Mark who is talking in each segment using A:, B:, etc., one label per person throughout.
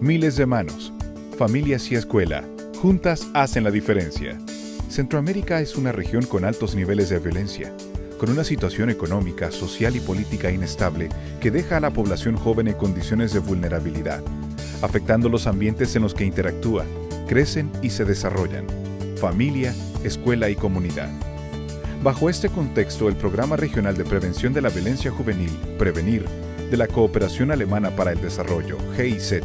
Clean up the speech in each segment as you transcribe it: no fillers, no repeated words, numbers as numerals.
A: Miles de manos, familias y escuela, juntas hacen la diferencia. Centroamérica es una región con altos niveles de violencia, con una situación económica, social y política inestable que deja a la población joven en condiciones de vulnerabilidad, afectando los ambientes en los que interactúan, crecen y se desarrollan, familia, escuela y comunidad. Bajo este contexto, el Programa Regional de Prevención de la Violencia Juvenil, Prevenir, de la Cooperación Alemana para el Desarrollo, GIZ,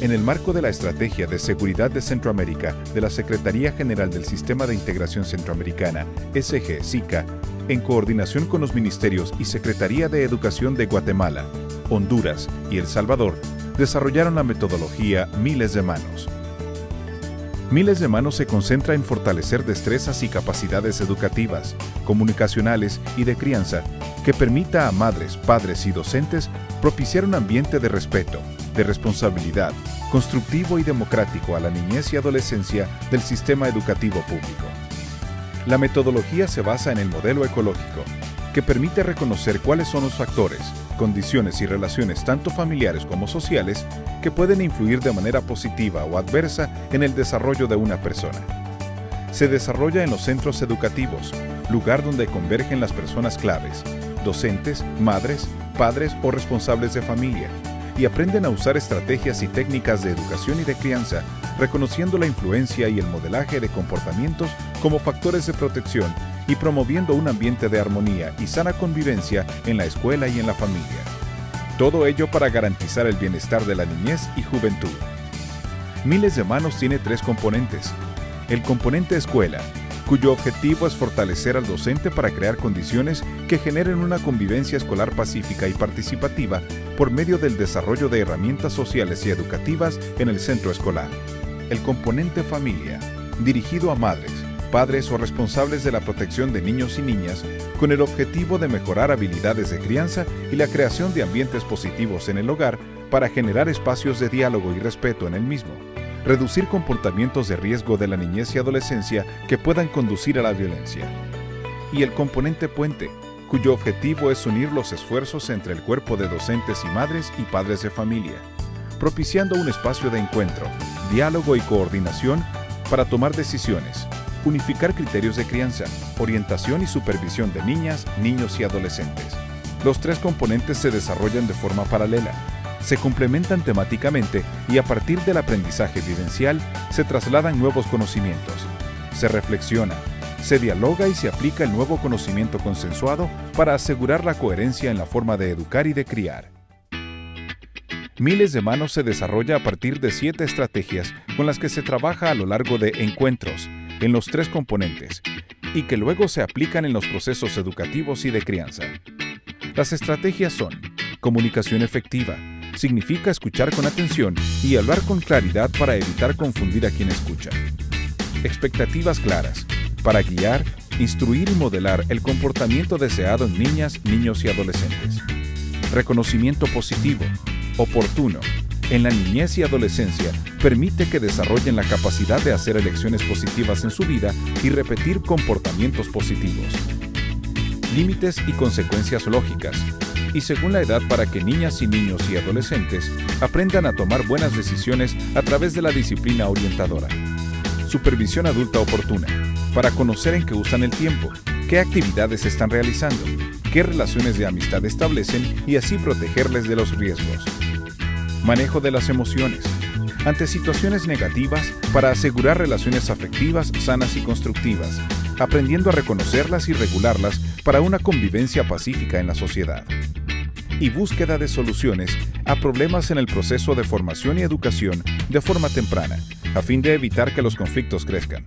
A: en el marco de la Estrategia de Seguridad de Centroamérica de la Secretaría General del Sistema de Integración Centroamericana, SG-SICA, en coordinación con los Ministerios y Secretaría de Educación de Guatemala, Honduras y El Salvador, desarrollaron la metodología Miles de Manos. Miles de Manos se concentra en fortalecer destrezas y capacidades educativas, comunicacionales y de crianza que permita a madres, padres y docentes propiciar un ambiente de respeto, de responsabilidad, constructivo y democrático a la niñez y adolescencia del sistema educativo público. La metodología se basa en el modelo ecológico, que permite reconocer cuáles son los factores, condiciones y relaciones tanto familiares como sociales que pueden influir de manera positiva o adversa en el desarrollo de una persona. Se desarrolla en los centros educativos, lugar donde convergen las personas claves, docentes, madres, padres o responsables de familia, y aprenden a usar estrategias y técnicas de educación y de crianza, reconociendo la influencia y el modelaje de comportamientos como factores de protección y promoviendo un ambiente de armonía y sana convivencia en la escuela y en la familia. Todo ello para garantizar el bienestar de la niñez y juventud. Miles de Manos tiene 3 componentes. El componente escuela, cuyo objetivo es fortalecer al docente para crear condiciones que generen una convivencia escolar pacífica y participativa por medio del desarrollo de herramientas sociales y educativas en el centro escolar. El componente familia, dirigido a madres, padres o responsables de la protección de niños y niñas, con el objetivo de mejorar habilidades de crianza y la creación de ambientes positivos en el hogar para generar espacios de diálogo y respeto en el mismo, reducir comportamientos de riesgo de la niñez y adolescencia que puedan conducir a la violencia. Y el componente puente, cuyo objetivo es unir los esfuerzos entre el cuerpo de docentes y madres y padres de familia, propiciando un espacio de encuentro, diálogo y coordinación para tomar decisiones, unificar criterios de crianza, orientación y supervisión de niñas, niños y adolescentes. Los 3 componentes se desarrollan de forma paralela, se complementan temáticamente y a partir del aprendizaje vivencial se trasladan nuevos conocimientos, se reflexiona, se dialoga y se aplica el nuevo conocimiento consensuado para asegurar la coherencia en la forma de educar y de criar. Miles de Manos se desarrolla a partir de 7 estrategias con las que se trabaja a lo largo de encuentros en los 3 componentes y que luego se aplican en los procesos educativos y de crianza. Las estrategias son comunicación efectiva, significa escuchar con atención y hablar con claridad para evitar confundir a quien escucha. Expectativas claras, para guiar, instruir y modelar el comportamiento deseado en niñas, niños y adolescentes. Reconocimiento positivo, oportuno, en la niñez y adolescencia, permite que desarrollen la capacidad de hacer elecciones positivas en su vida y repetir comportamientos positivos. Límites y consecuencias lógicas, y según la edad para que niñas y niños y adolescentes aprendan a tomar buenas decisiones a través de la disciplina orientadora. Supervisión adulta oportuna, para conocer en qué usan el tiempo, qué actividades están realizando, qué relaciones de amistad establecen y así protegerles de los riesgos. Manejo de las emociones, ante situaciones negativas para asegurar relaciones afectivas sanas y constructivas, aprendiendo a reconocerlas y regularlas para una convivencia pacífica en la sociedad. Y búsqueda de soluciones a problemas en el proceso de formación y educación de forma temprana, a fin de evitar que los conflictos crezcan.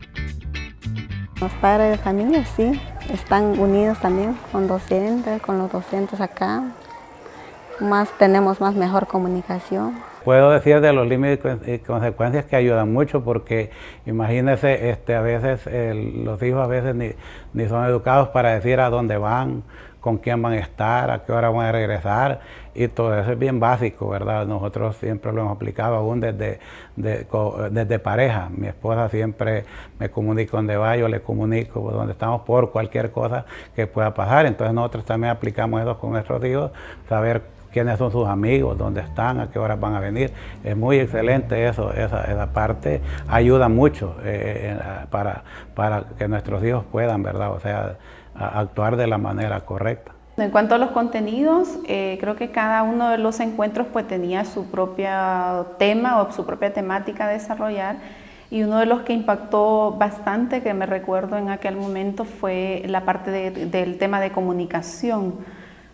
B: Los padres de familia sí, están unidos también con los docentes acá. Tenemos mejor comunicación.
C: Puedo decir de los límites y consecuencias que ayudan mucho porque imagínense, a veces los hijos a veces ni son educados para decir a dónde van, con quién van a estar, a qué hora van a regresar y todo eso es bien básico, ¿verdad? Nosotros siempre lo hemos aplicado aún desde pareja. Mi esposa siempre me comunica dónde va, yo le comunico dónde estamos por cualquier cosa que pueda pasar. Entonces nosotros también aplicamos eso con nuestros hijos, saber quiénes son sus amigos, dónde están, a qué horas van a venir. Es muy excelente eso, esa parte ayuda mucho para que nuestros hijos puedan, ¿verdad? O sea, actuar de la manera correcta.
D: En cuanto a los contenidos, creo que cada uno de los encuentros pues tenía su propio tema o su propia temática a desarrollar, y uno de los que impactó bastante, que me recuerdo en aquel momento, fue la parte del tema de comunicación,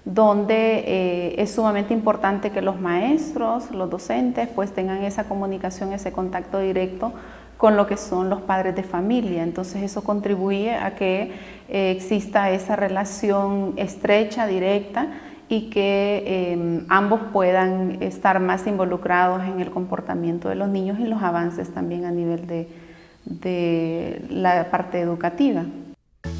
D: donde es sumamente importante que los maestros, los docentes, pues tengan esa comunicación, ese contacto directo con lo que son los padres de familia. Entonces eso contribuye a que exista esa relación estrecha, directa, y que ambos puedan estar más involucrados en el comportamiento de los niños y los avances también a nivel de la parte educativa.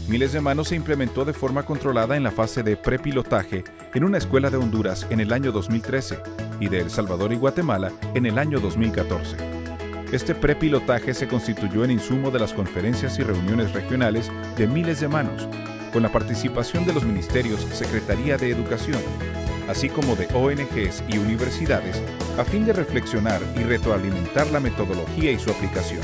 A: Miles de Manos se implementó de forma controlada en la fase de prepilotaje en una escuela de Honduras en el año 2013 y de El Salvador y Guatemala en el año 2014. Este prepilotaje se constituyó en insumo de las conferencias y reuniones regionales de Miles de Manos, con la participación de los ministerios Secretaría de Educación, así como de ONGs y universidades, a fin de reflexionar y retroalimentar la metodología y su aplicación.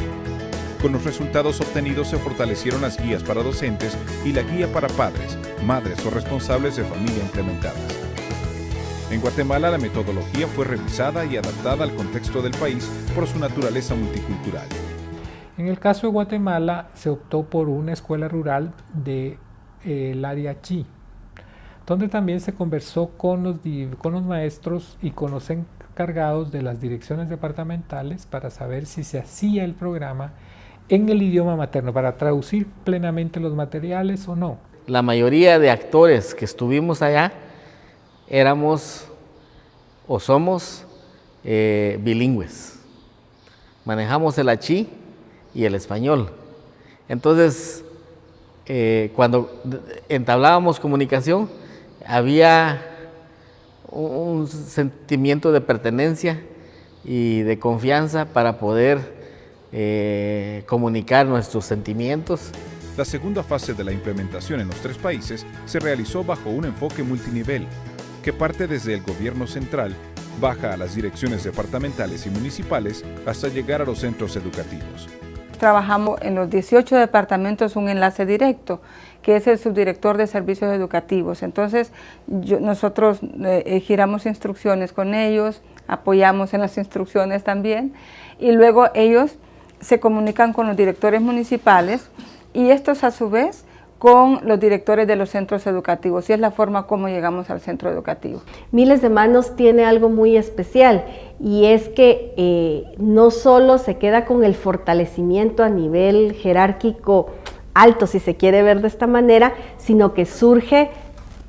A: Con los resultados obtenidos se fortalecieron las guías para docentes y la guía para padres, madres o responsables de familia implementadas. En Guatemala la metodología fue revisada y adaptada al contexto del país por su naturaleza multicultural.
E: En el caso de Guatemala se optó por una escuela rural del área Chi, donde también se conversó con los maestros y con los encargados de las direcciones departamentales para saber si se hacía el programa en el idioma materno, para traducir plenamente los materiales o no.
F: La mayoría de actores que estuvimos allá éramos o somos bilingües. Manejamos el achí y el español. Entonces, cuando entablábamos comunicación, había un sentimiento de pertenencia y de confianza para poder comunicar nuestros sentimientos.
A: La segunda fase de la implementación en los 3 países se realizó bajo un enfoque multinivel, que parte desde el gobierno central, baja a las direcciones departamentales y municipales hasta llegar a los centros educativos.
G: Trabajamos en los 18 departamentos un enlace directo, que es el subdirector de servicios educativos. Entonces, nosotros giramos instrucciones con ellos, apoyamos en las instrucciones también, y luego ellos se comunican con los directores municipales y estos a su vez con los directores de los centros educativos, y es la forma como llegamos al centro educativo.
H: Miles de Manos tiene algo muy especial, y es que no solo se queda con el fortalecimiento a nivel jerárquico alto, si se quiere ver de esta manera, sino que surge,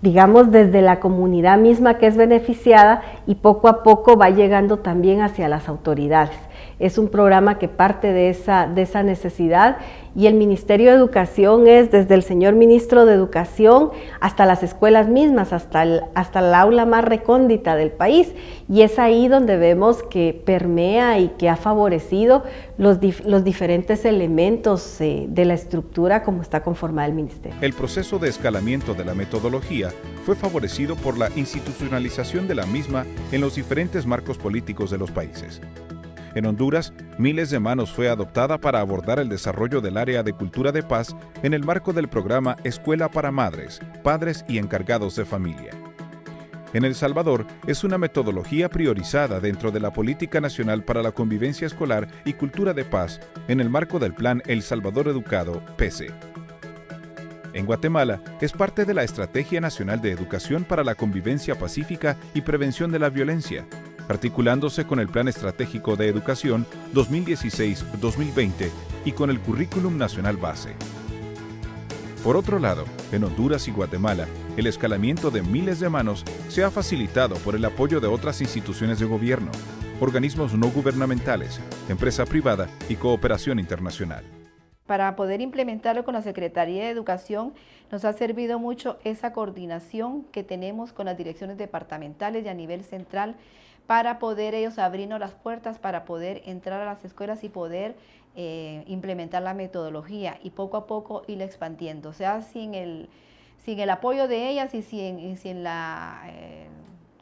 H: digamos, desde la comunidad misma que es beneficiada, y poco a poco va llegando también hacia las autoridades. Es un programa que parte de esa necesidad, y el Ministerio de Educación es desde el señor Ministro de Educación hasta las escuelas mismas, hasta el aula más recóndita del país, y es ahí donde vemos que permea y que ha favorecido los diferentes elementos de la estructura como está conformada el Ministerio.
A: El proceso de escalamiento de la metodología fue favorecido por la institucionalización de la misma en los diferentes marcos políticos de los países. En Honduras, Miles de Manos fue adoptada para abordar el desarrollo del área de cultura de paz en el marco del programa Escuela para Madres, Padres y Encargados de Familia. En El Salvador, es una metodología priorizada dentro de la Política Nacional para la Convivencia Escolar y Cultura de Paz en el marco del Plan El Salvador Educado, PESE. En Guatemala, es parte de la Estrategia Nacional de Educación para la Convivencia Pacífica y Prevención de la Violencia, articulándose con el Plan Estratégico de Educación 2016-2020 y con el Currículum Nacional Base. Por otro lado, en Honduras y Guatemala, el escalamiento de Miles de Manos se ha facilitado por el apoyo de otras instituciones de gobierno, organismos no gubernamentales, empresa privada y cooperación internacional.
I: Para poder implementarlo con la Secretaría de Educación, nos ha servido mucho esa coordinación que tenemos con las direcciones departamentales y a nivel central, para poder ellos abrirnos las puertas, para poder entrar a las escuelas y poder implementar la metodología y poco a poco irla expandiendo. O sea, sin el apoyo de ellas y sin la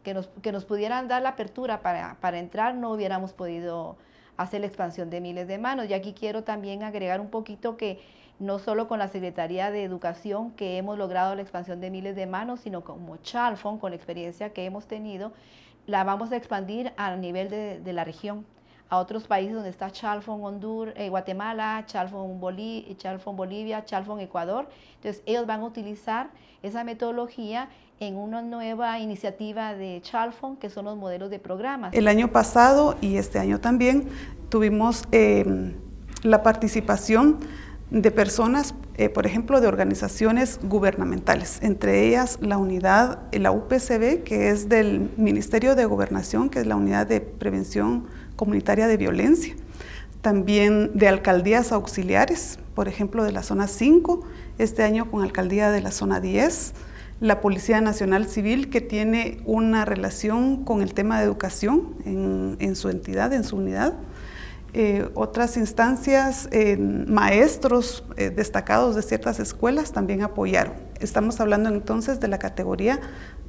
I: que nos pudieran dar la apertura para entrar, no hubiéramos podido hacer la expansión de Miles de Manos. Y aquí quiero también agregar un poquito que no solo con la Secretaría de Educación que hemos logrado la expansión de Miles de Manos, sino como Chalfon, con la experiencia que hemos tenido, la vamos a expandir a nivel de la región, a otros países donde está Chalfon Guatemala, Chalfon Bolivia, Chalfon Ecuador. Entonces ellos van a utilizar esa metodología en una nueva iniciativa de Chalfon, que son los modelos de programas.
J: El año pasado y este año también tuvimos la participación de personas, por ejemplo, de organizaciones gubernamentales, entre ellas la unidad, la UPCB, que es del Ministerio de Gobernación, que es la Unidad de Prevención Comunitaria de Violencia, también de alcaldías auxiliares, por ejemplo, de la zona 5, este año con alcaldía de la zona 10, la Policía Nacional Civil, que tiene una relación con el tema de educación en su entidad, en su unidad. Otras instancias, maestros destacados de ciertas escuelas también apoyaron. Estamos hablando entonces de la categoría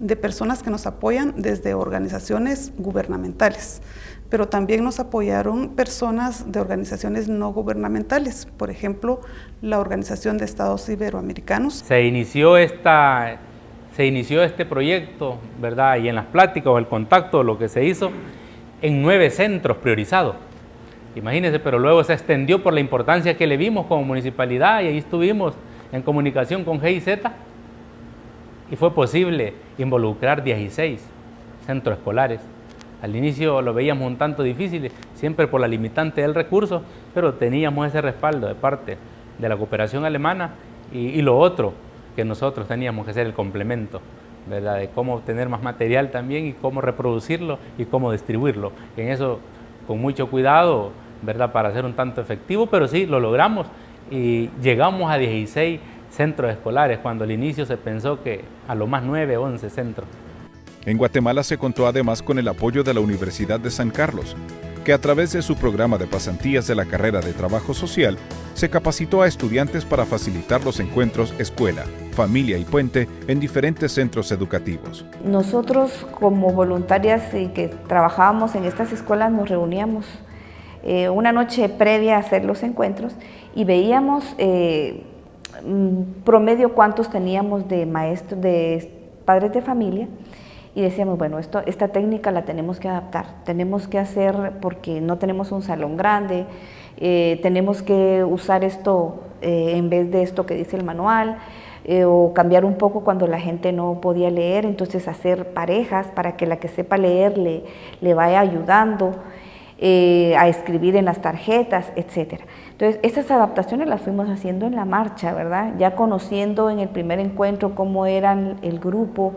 J: de personas que nos apoyan desde organizaciones gubernamentales, pero también nos apoyaron personas de organizaciones no gubernamentales, por ejemplo, la Organización de Estados Iberoamericanos.
K: Se inició este proyecto, ¿verdad? Y en las pláticas o el contacto, lo que se hizo en 9 centros priorizados. Imagínense, pero luego se extendió por la importancia que le vimos como municipalidad y ahí estuvimos en comunicación con GIZ y fue posible involucrar 16 centros escolares. Al inicio lo veíamos un tanto difícil, siempre por la limitante del recurso, pero teníamos ese respaldo de parte de la cooperación alemana y lo otro que nosotros teníamos que hacer el complemento, ¿verdad? De cómo obtener más material también y cómo reproducirlo y cómo distribuirlo. En eso, con mucho cuidado, ¿verdad? Para ser un tanto efectivo, pero sí, lo logramos y llegamos a 16 centros escolares, cuando al inicio se pensó que a lo más 9 o 11 centros.
A: En Guatemala se contó además con el apoyo de la Universidad de San Carlos, que a través de su programa de pasantías de la carrera de Trabajo Social, se capacitó a estudiantes para facilitar los encuentros escuela, familia y puente en diferentes centros educativos.
L: Nosotros como voluntarias y que trabajábamos en estas escuelas nos reuníamos una noche previa a hacer los encuentros y veíamos promedio cuántos teníamos de maestros, de padres de familia, y decíamos, bueno, esta técnica la tenemos que adaptar, tenemos que hacer porque no tenemos un salón grande, tenemos que usar esto en vez de esto que dice el manual, o cambiar un poco cuando la gente no podía leer, entonces hacer parejas para que la que sepa leer le vaya ayudando a escribir en las tarjetas, etc. Entonces, estas adaptaciones las fuimos haciendo en la marcha, ¿verdad? Ya conociendo en el primer encuentro cómo eran el grupo,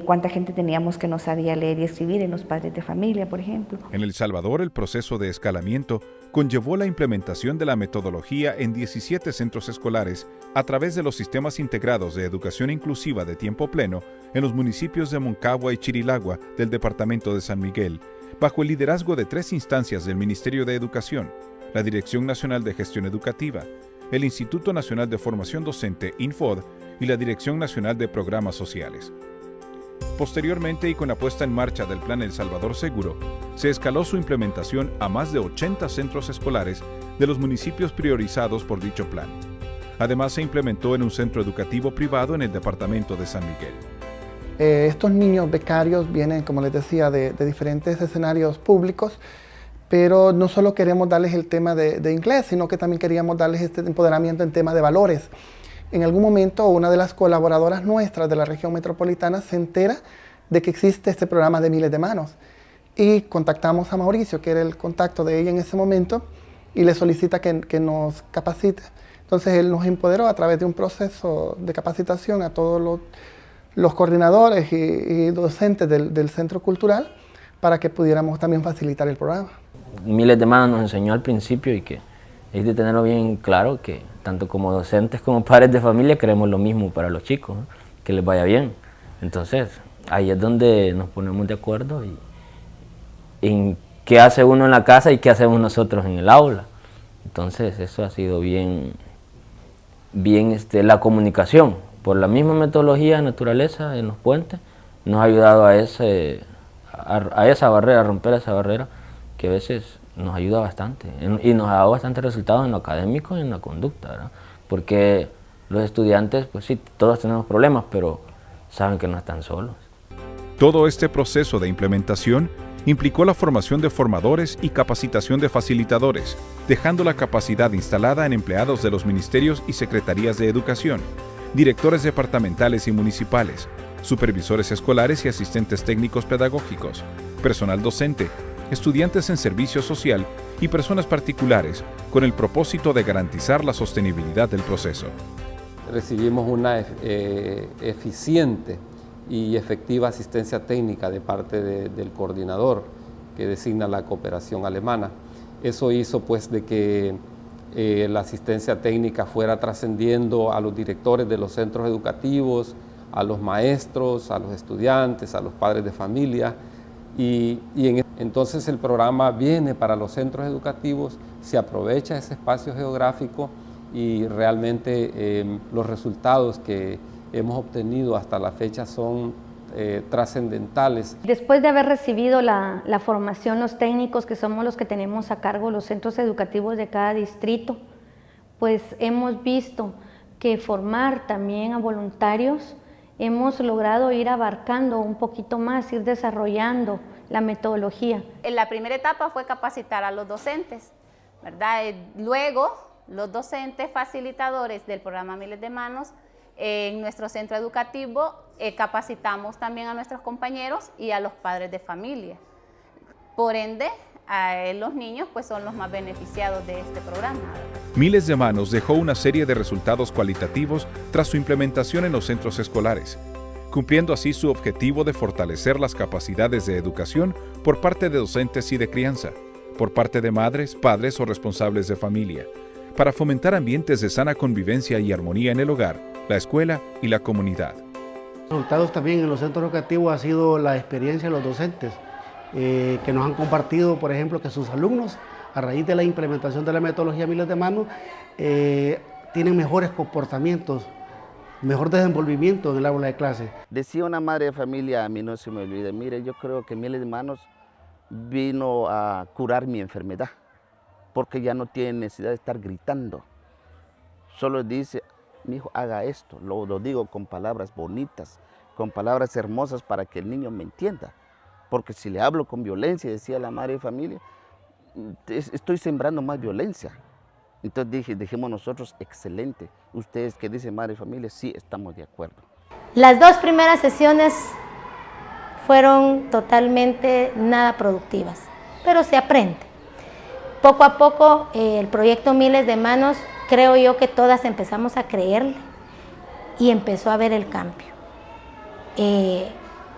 L: cuánta gente teníamos que no sabía leer y escribir en los padres de familia, por ejemplo.
A: En El Salvador, el proceso de escalamiento conllevó la implementación de la metodología en 17 centros escolares a través de los sistemas integrados de educación inclusiva de tiempo pleno en los municipios de Moncagua y Chirilagua del departamento de San Miguel, bajo el liderazgo de 3 instancias del Ministerio de Educación, la Dirección Nacional de Gestión Educativa, el Instituto Nacional de Formación Docente, INFOD, y la Dirección Nacional de Programas Sociales. Posteriormente, y con la puesta en marcha del Plan El Salvador Seguro, se escaló su implementación a más de 80 centros escolares de los municipios priorizados por dicho plan. Además, se implementó en un centro educativo privado en el departamento de San Miguel.
M: Estos niños becarios vienen, como les decía, de diferentes escenarios públicos, pero no solo queremos darles el tema de inglés, sino que también queríamos darles este empoderamiento en tema de valores. En algún momento, una de las colaboradoras nuestras de la región metropolitana se entera de que existe este programa de Miles de Manos y contactamos a Mauricio, que era el contacto de ella en ese momento, y le solicita que nos capacite. Entonces él nos empoderó a través de un proceso de capacitación a todos los coordinadores y docentes del Centro Cultural para que pudiéramos también facilitar el programa.
N: Miles de Manos nos enseñó al principio y que hay de tenerlo bien claro que tanto como docentes como padres de familia queremos lo mismo para los chicos, ¿no? Que les vaya bien. Entonces ahí es donde nos ponemos de acuerdo en qué hace uno en la casa y qué hacemos nosotros en el aula. Entonces eso ha sido bien la comunicación. Por la misma metodología de naturaleza en los puentes, nos ha ayudado a esa barrera, a romper esa barrera, que a veces nos ayuda bastante y nos ha dado bastante resultados en lo académico y en la conducta, ¿verdad? Porque los estudiantes, pues sí, todos tenemos problemas, pero saben que no están solos.
A: Todo este proceso de implementación implicó la formación de formadores y capacitación de facilitadores, dejando la capacidad instalada en empleados de los ministerios y secretarías de educación, directores departamentales y municipales, supervisores escolares y asistentes técnicos pedagógicos, personal docente, estudiantes en servicio social y personas particulares, con el propósito de garantizar la sostenibilidad del proceso.
O: Recibimos una eficiente y efectiva asistencia técnica de parte del coordinador que designa la cooperación alemana. Eso hizo pues de que la asistencia técnica fuera trascendiendo a los directores de los centros educativos, a los maestros, a los estudiantes, a los padres de familia, entonces el programa viene para los centros educativos, se aprovecha ese espacio geográfico y realmente los resultados que hemos obtenido hasta la fecha son trascendentales.
P: Después de haber recibido la formación, los técnicos que somos los que tenemos a cargo los centros educativos de cada distrito, pues hemos visto que formar también a voluntarios, hemos logrado ir abarcando un poquito más, ir desarrollando la metodología.
Q: En la primera etapa fue capacitar a los docentes, ¿verdad? Luego, los docentes facilitadores del programa Miles de Manos, en nuestro centro educativo capacitamos también a nuestros compañeros y a los padres de familia. Por ende, los niños pues son los más beneficiados de este programa.
A: Miles de Manos dejó una serie de resultados cualitativos tras su implementación en los centros escolares, cumpliendo así su objetivo de fortalecer las capacidades de educación por parte de docentes y de crianza, por parte de madres, padres o responsables de familia, para fomentar ambientes de sana convivencia y armonía en el hogar, la escuela y la comunidad.
R: Resultados también en los centros educativos ha sido la experiencia de los docentes, que nos han compartido, por ejemplo, que sus alumnos, a raíz de la implementación de la metodología Miles de Manos, tienen mejores comportamientos, mejor desenvolvimiento en el aula de clase.
S: Decía una madre de familia, a mí no se me olvida, mire, yo creo que Miles de Manos vino a curar mi enfermedad, porque ya no tiene necesidad de estar gritando. Solo dice, mi hijo, haga esto, lo digo con palabras bonitas, con palabras hermosas para que el niño me entienda. Porque si le hablo con violencia, decía la madre de familia, estoy sembrando más violencia. Entonces dijimos nosotros, excelente. Ustedes que dicen madre de familia, sí, estamos de acuerdo.
T: Las 2 primeras sesiones fueron totalmente nada productivas, pero se aprende. Poco a poco el proyecto Miles de Manos, creo yo que todas empezamos a creerle y empezó a ver el cambio.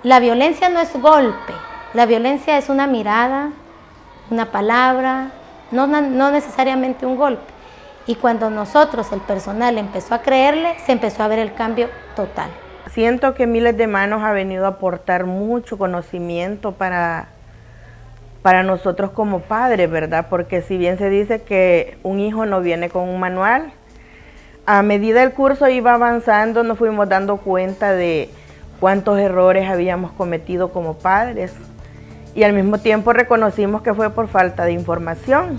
T: La violencia no es golpe, la violencia es una mirada, una palabra, no necesariamente un golpe. Y cuando nosotros, el personal, empezó a creerle, se empezó a ver el cambio total.
U: Siento que Miles de Manos ha venido a aportar mucho conocimiento para nosotros como padres, ¿verdad? Porque si bien se dice que un hijo no viene con un manual, a medida el curso iba avanzando nos fuimos dando cuenta de cuántos errores habíamos cometido como padres y al mismo tiempo reconocimos que fue por falta de información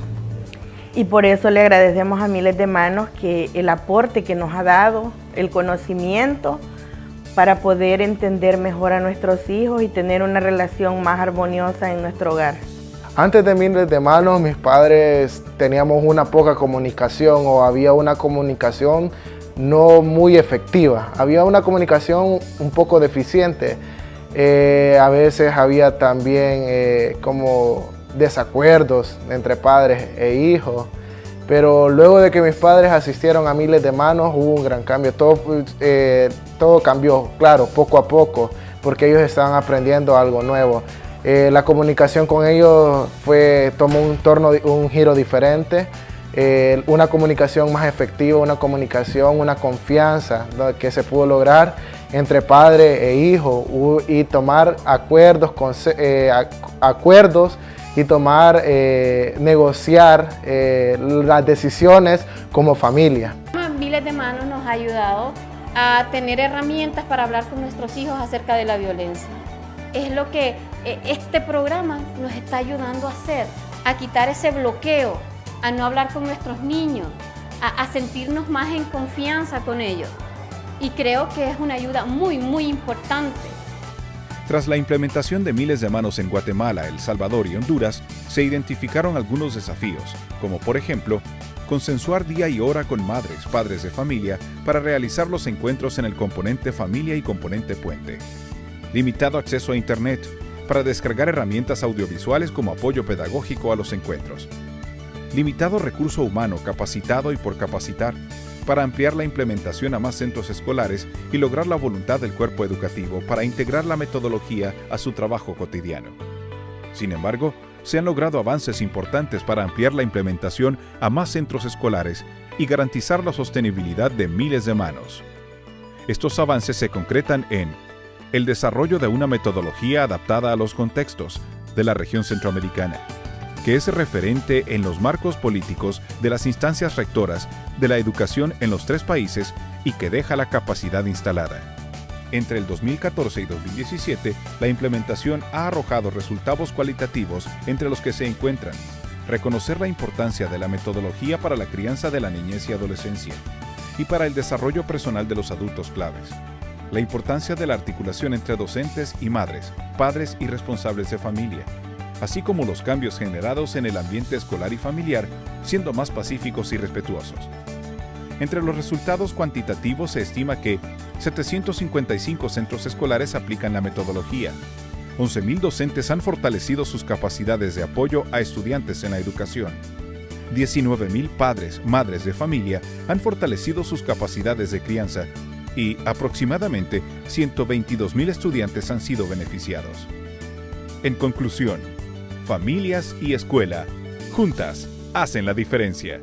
U: y por eso le agradecemos a Miles de Manos que el aporte que nos ha dado, el conocimiento para poder entender mejor a nuestros hijos y tener una relación más armoniosa en nuestro hogar.
M: Antes de Miles de Manos, mis padres teníamos una poca comunicación o había una comunicación no muy efectiva. Había una comunicación un poco deficiente. A veces había también como desacuerdos entre padres e hijos. Pero luego de que mis padres asistieron a Miles de Manos hubo un gran cambio. Todo cambió, claro, poco a poco, porque ellos estaban aprendiendo algo nuevo. La comunicación con ellos tomó un giro diferente. Una comunicación más efectiva, una confianza que se pudo lograr entre padre e hijo y tomar acuerdos y negociar las decisiones como familia.
V: Miles de Manos nos ha ayudado
B: a tener herramientas para hablar con nuestros hijos acerca de la violencia. Es lo que este programa nos está ayudando a hacer, a quitar ese bloqueo, a no hablar con nuestros niños, a sentirnos más en confianza con ellos. Y creo que es una ayuda muy, muy importante.
A: Tras la implementación de Miles de Manos en Guatemala, El Salvador y Honduras, se identificaron algunos desafíos, como por ejemplo, consensuar día y hora con madres, padres de familia para realizar los encuentros en el componente familia y componente puente. Limitado acceso a Internet para descargar herramientas audiovisuales como apoyo pedagógico a los encuentros. Limitado recurso humano capacitado y por capacitar para ampliar la implementación a más centros escolares y lograr la voluntad del cuerpo educativo para integrar la metodología a su trabajo cotidiano. Sin embargo, se han logrado avances importantes para ampliar la implementación a más centros escolares y garantizar la sostenibilidad de Miles de Manos. Estos avances se concretan en el desarrollo de una metodología adaptada a los contextos de la región centroamericana, que es referente en los marcos políticos de las instancias rectoras de la educación en los 3 países y que deja la capacidad instalada. Entre el 2014 y 2017, la implementación ha arrojado resultados cualitativos entre los que se encuentran reconocer la importancia de la metodología para la crianza de la niñez y adolescencia y para el desarrollo personal de los adultos claves, la importancia de la articulación entre docentes y madres, padres y responsables de familia, así como los cambios generados en el ambiente escolar y familiar, siendo más pacíficos y respetuosos. Entre los resultados cuantitativos se estima que 755 centros escolares aplican la metodología, 11.000 docentes han fortalecido sus capacidades de apoyo a estudiantes en la educación, 19.000 padres, madres de familia han fortalecido sus capacidades de crianza y aproximadamente 122.000 estudiantes han sido beneficiados. En conclusión, familias y escuela, juntas, hacen la diferencia.